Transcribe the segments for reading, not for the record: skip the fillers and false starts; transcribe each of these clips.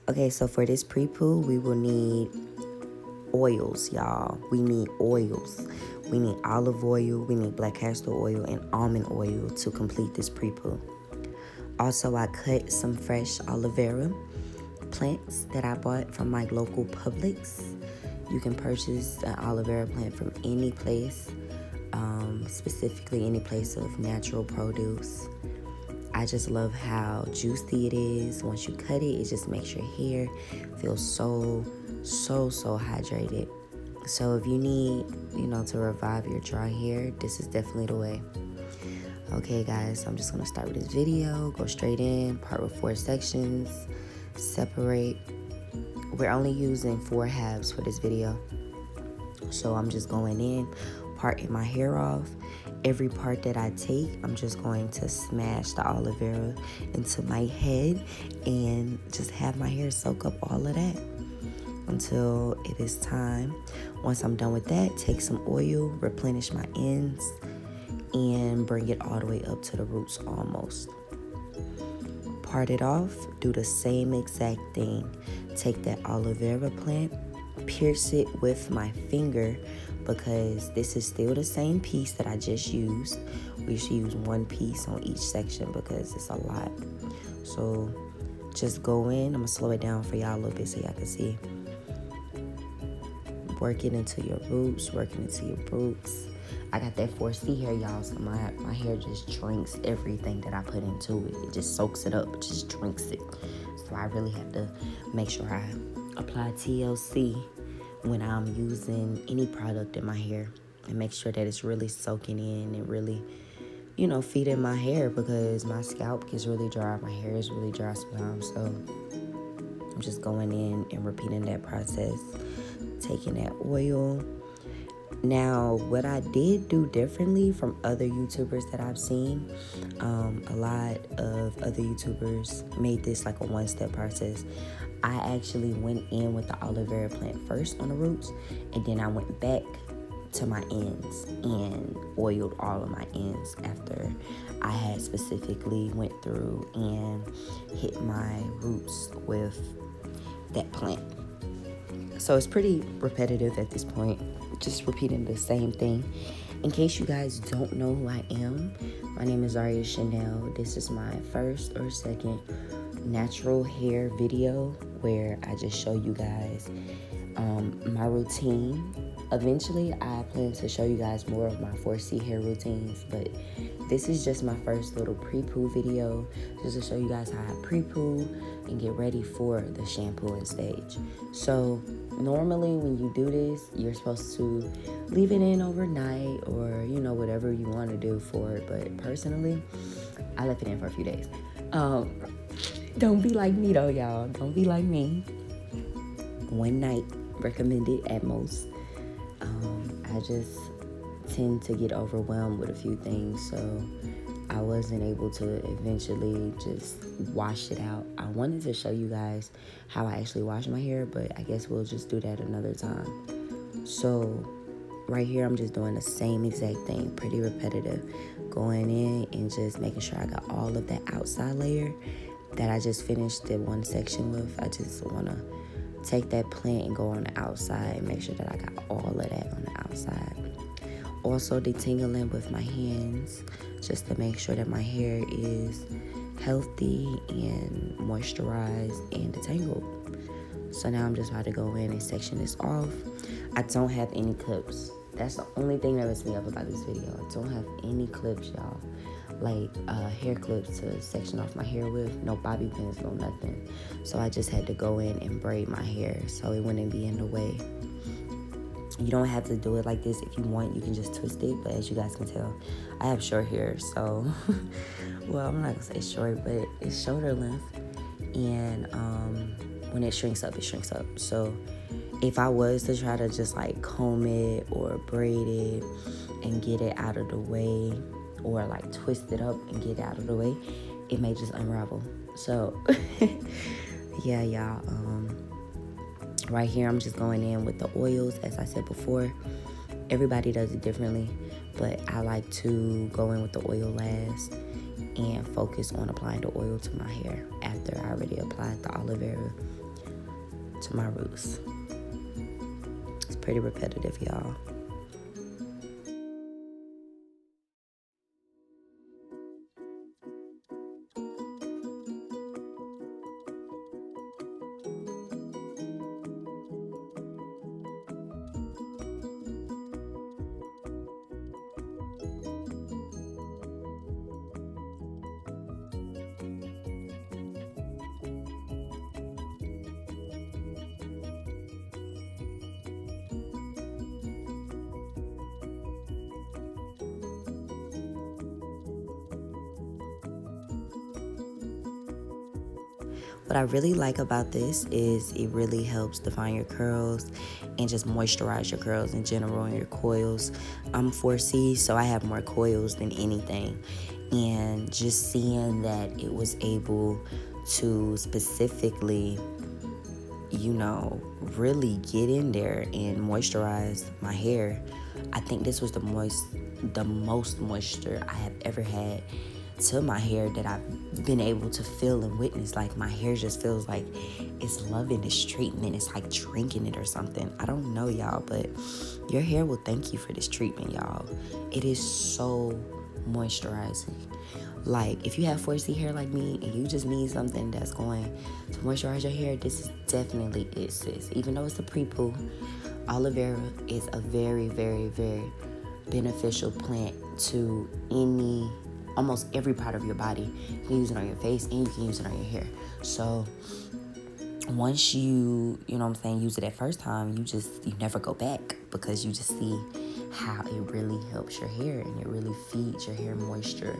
Okay, so for this pre-poo, we will need oils, y'all. We need oils. We need olive oil, we need black castor oil, and almond oil to complete this pre-poo. Also, I cut some fresh aloe vera plants that I bought from my local Publix. You can purchase an aloe vera plant from any place, specifically any place of natural produce. I just love how juicy it is. Once you cut it, it just makes your hair feel so hydrated. So if you need, to revive your dry hair, this is definitely the way. Okay, guys, so I'm just going to start with this video, go straight in, part with 4 sections, separate. We're only using 4 halves for this video. So I'm just going in, parting my hair off. Every part that I take, I'm just going to smash the aloe vera into my head and just have my hair soak up all of that until it is time. Once I'm done with that, take some oil, replenish my ends, and bring it all the way up to the roots almost. Part it off, do the same exact thing. Take that aloe vera plant, pierce it with my finger, because this is still the same piece that I just used. We should use 1 piece on each section because it's a lot. So just go in. I'm going to slow it down for y'all a little bit so y'all can see. Work it into your roots, work it into your roots. I got that 4C hair, y'all, so my hair just drinks everything that I put into it. It just soaks it up, it just drinks it. So I really have to make sure I apply TLC when I'm using any product in my hair, and make sure that it's really soaking in and really, feeding my hair, because my scalp gets really dry. My hair is really dry sometimes. So I'm just going in and repeating that process, taking that oil. Now, what I did do differently from other YouTubers that I've seen, a lot of other YouTubers made this like a 1-step process. I actually went in with the aloe vera plant first on the roots, and then I went back to my ends and oiled all of my ends after I had specifically went through and hit my roots with that plant. So it's pretty repetitive at this point, just repeating the same thing. In case you guys don't know who I am, my name is Zaria Chanel. This is my first or second natural hair video where I just show you guys my routine. Eventually, I plan to show you guys more of my 4C hair routines, but this is just my first little pre-poo video, just to show you guys how I pre-poo and get ready for the shampooing stage. So normally when you do this, you're supposed to leave it in overnight or, whatever you want to do for it. But personally, I left it in for a few days. Don't be like me though, y'all. Don't be like me. 1 night recommended at most. I just tend to get overwhelmed with a few things, so I wasn't able to eventually just wash it out. I wanted to show you guys how I actually wash my hair, but I guess we'll just do that another time. So right here, I'm just doing the same exact thing, pretty repetitive. Going in and just making sure I got all of that outside layer that I just finished the 1 section with. I just want to take that plant and go on the outside and make sure that I got all of that on the outside. Also detangling with my hands just to make sure that my hair is healthy and moisturized and detangled. So now I'm just about to go in and section this off. I don't have any clips. That's the only thing that messed me up about this video. I don't have any clips, y'all. Like hair clips to section off my hair with. No bobby pins, no nothing. So I just had to go in and braid my hair so it wouldn't be in the way. You don't have to do it like this. If you want, you can just twist it. But as you guys can tell, I have short hair. So, well, I'm not going to say short, but it's shoulder length. And when it shrinks up, it shrinks up. So if I was to try to just like comb it or braid it and get it out of the way, or like twist it up and get it out of the way, it may just unravel. So yeah, y'all, right here I'm just going in with the oils. As I said before, everybody does it differently, but I like to go in with the oil last and focus on applying the oil to my hair after I already applied the aloe vera. to my roots. It's pretty repetitive, y'all. What I really like about this is it really helps define your curls and just moisturize your curls in general and your coils. I'm 4C, so I have more coils than anything. And just seeing that it was able to specifically, really get in there and moisturize my hair. I think this was the most moisture I have ever had to my hair that I've been able to feel and witness. Like, my hair just feels like it's loving this treatment. It's like drinking it or something. I don't know, y'all, but your hair will thank you for this treatment, y'all. It is so moisturizing. Like, if you have 4C hair like me and you just need something that's going to moisturize your hair, this is definitely it, sis. Even though it's a pre-poo, aloe vera is a very, very, very beneficial plant to almost every part of your body. You can use it on your face and you can use it on your hair. So once you use it that first time, you never go back, because you just see how it really helps your hair and it really feeds your hair moisture.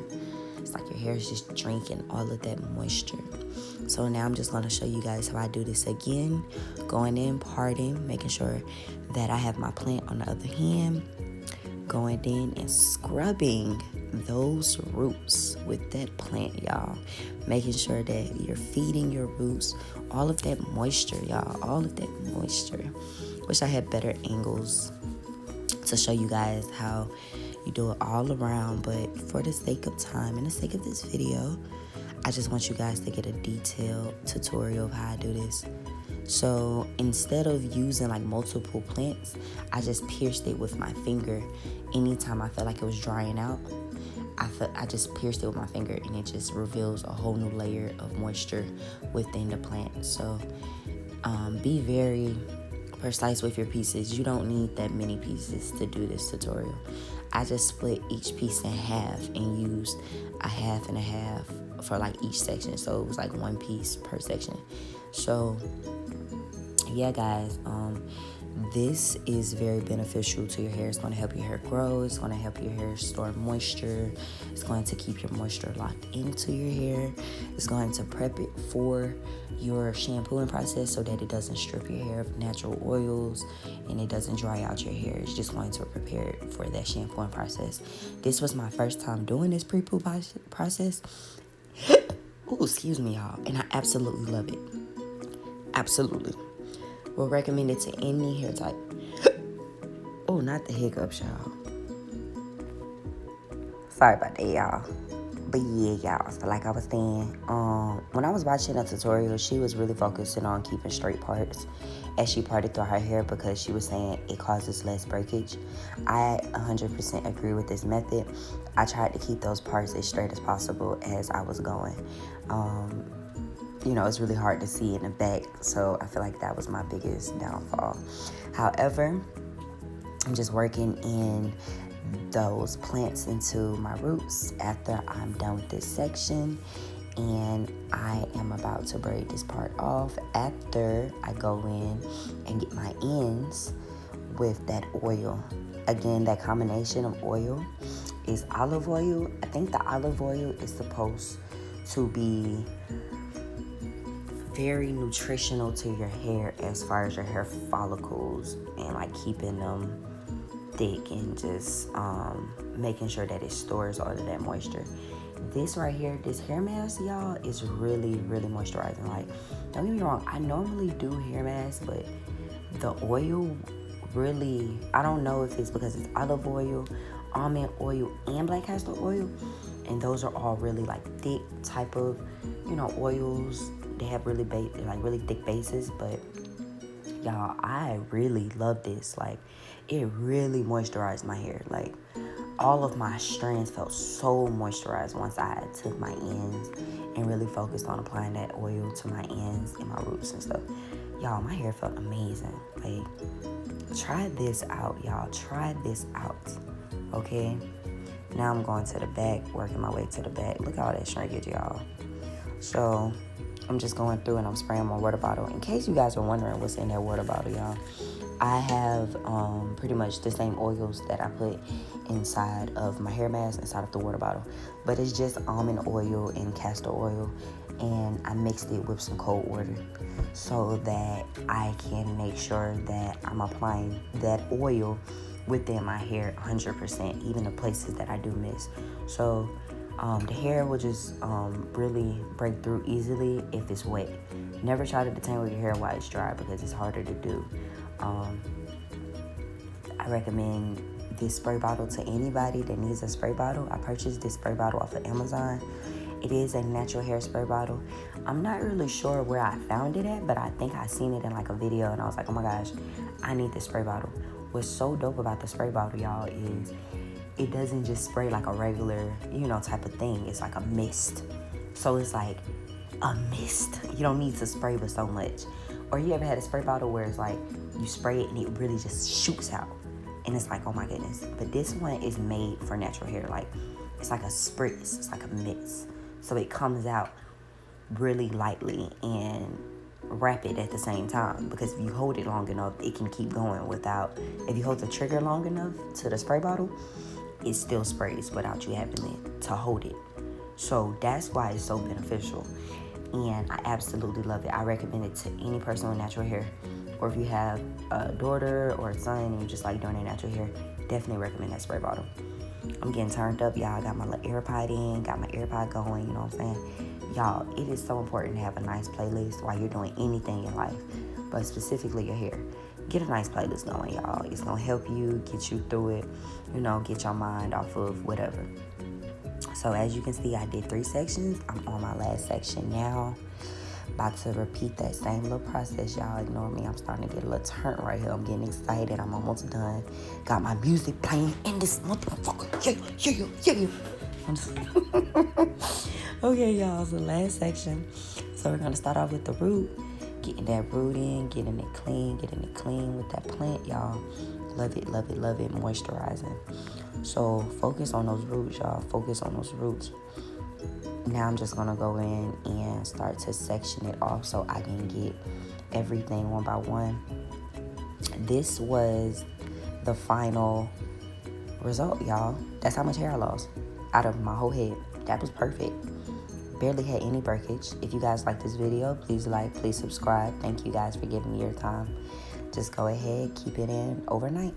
It's like your hair is just drinking all of that moisture. So now I'm just going to show you guys how I do this again. Going in, parting, making sure that I have my plant on the other hand. Going in and scrubbing those roots with that plant, y'all. Making sure that you're feeding your roots all of that moisture, y'all. All of that moisture. Wish I had better angles to show you guys how you do it all around, but for the sake of time and the sake of this video, I just want you guys to get a detailed tutorial of how I do this. So instead of using like multiple plants, I just pierced it with my finger. Anytime I felt like it was drying out, I just pierced it with my finger, and it just reveals a whole new layer of moisture within the plant. So be very precise with your pieces. You don't need that many pieces to do this tutorial. I just split each piece in half and used a half and a half for like each section. So it was like one piece per section. So yeah, guys, this is very beneficial to your hair. It's going to help your hair grow. It's going to help your hair store moisture. It's going to keep your moisture locked into your hair. It's going to prep it for your shampooing process so that it doesn't strip your hair of natural oils and it doesn't dry out your hair. It's just going to prepare it for that shampooing process. This was my first time doing this pre-poo process. Oh, excuse me, y'all. And I absolutely love it. Absolutely. Will recommend it to any hair type. Oh, not the hiccups, y'all. Sorry about that, y'all. But yeah, y'all. So like I was saying, when I was watching a tutorial, she was really focusing on keeping straight parts as she parted through her hair, because she was saying it causes less breakage. I 100% agree with this method. I tried to keep those parts as straight as possible as I was going. It's really hard to see in the back, so I feel like that was my biggest downfall. However, I'm just working in those plants into my roots after I'm done with this section, and I am about to braid this part off after I go in and get my ends with that oil. Again, that combination of oil is olive oil. I think the olive oil is supposed to be very nutritional to your hair as far as your hair follicles and like keeping them thick and just making sure that it stores all of that moisture. This right here, this hair mask, y'all, is really, really moisturizing. Like, don't get me wrong, I normally do hair masks, but the oil really, I don't know if it's because it's olive oil, almond oil, and black castor oil, and those are all really like thick type of, oils. They have really thick bases, but Y'all, I really love this. Like, it really moisturized my hair. Like, all of my strands felt so moisturized once I took my ends and really focused on applying that oil to my ends and my roots and stuff. Y'all, my hair felt amazing. Like, try this out, y'all. Try this out, okay? Now I'm going to the back, working my way to the back. Look at all that shrinkage, y'all. So I'm just going through and I'm spraying my water bottle. In case you guys are wondering what's in that water bottle, y'all, I have pretty much the same oils that I put inside of my hair mask, inside of the water bottle. But it's just almond oil and castor oil, and I mixed it with some cold water so that I can make sure that I'm applying that oil within my hair 100%, even the places that I do miss. So the hair will just really break through easily if it's wet. Never try to detangle your hair while it's dry because it's harder to do. I recommend this spray bottle to anybody that needs a spray bottle. I purchased this spray bottle off of Amazon. It is a natural hair spray bottle. I'm not really sure where I found it at, but I think I seen it in like a video and I was like, oh my gosh, I need this spray bottle. What's so dope about the spray bottle, y'all, is it doesn't just spray like a regular, type of thing. It's like a mist. So it's like a mist. You don't need to spray with so much. Or you ever had a spray bottle where it's like you spray it and it really just shoots out. And it's like, oh my goodness. But this one is made for natural hair. Like, it's like a spritz. It's like a mist. So it comes out really lightly and rapid at the same time. Because if you hold it long enough, it can keep going without... If you hold the trigger long enough to the spray bottle, it still sprays without you having to hold it. So that's why it's so beneficial. And I absolutely love it. I recommend it to any person with natural hair. Or if you have a daughter or a son and you just like doing their natural hair, definitely recommend that spray bottle. I'm getting turned up, y'all. I got my little AirPod in, got my AirPod going, you know what I'm saying? Y'all, it is so important to have a nice playlist while you're doing anything in life, but specifically your hair. Get a nice playlist going, y'all. It's going to help you, get you through it, get your mind off of whatever. So as you can see, I did 3 sections. I'm on my last section now. About to repeat that same little process, y'all. Ignore me. I'm starting to get a little turnt right here. I'm getting excited. I'm almost done. Got my music playing in this motherfucker. Yeah. I'm just... Okay, y'all. So last section. So we're going to start off with the root. Getting that root in. Getting it clean with that plant, y'all. Love it. Moisturizing. So focus on those roots, y'all. Focus on those roots. Now I'm just going to go in and start to section it off so I can get everything one by one. This was the final result, y'all. That's how much hair I lost out of my whole head. That was perfect. Barely had any breakage. If you guys like this video, please like, please subscribe. Thank you guys for giving me your time. Just go ahead, keep it in overnight.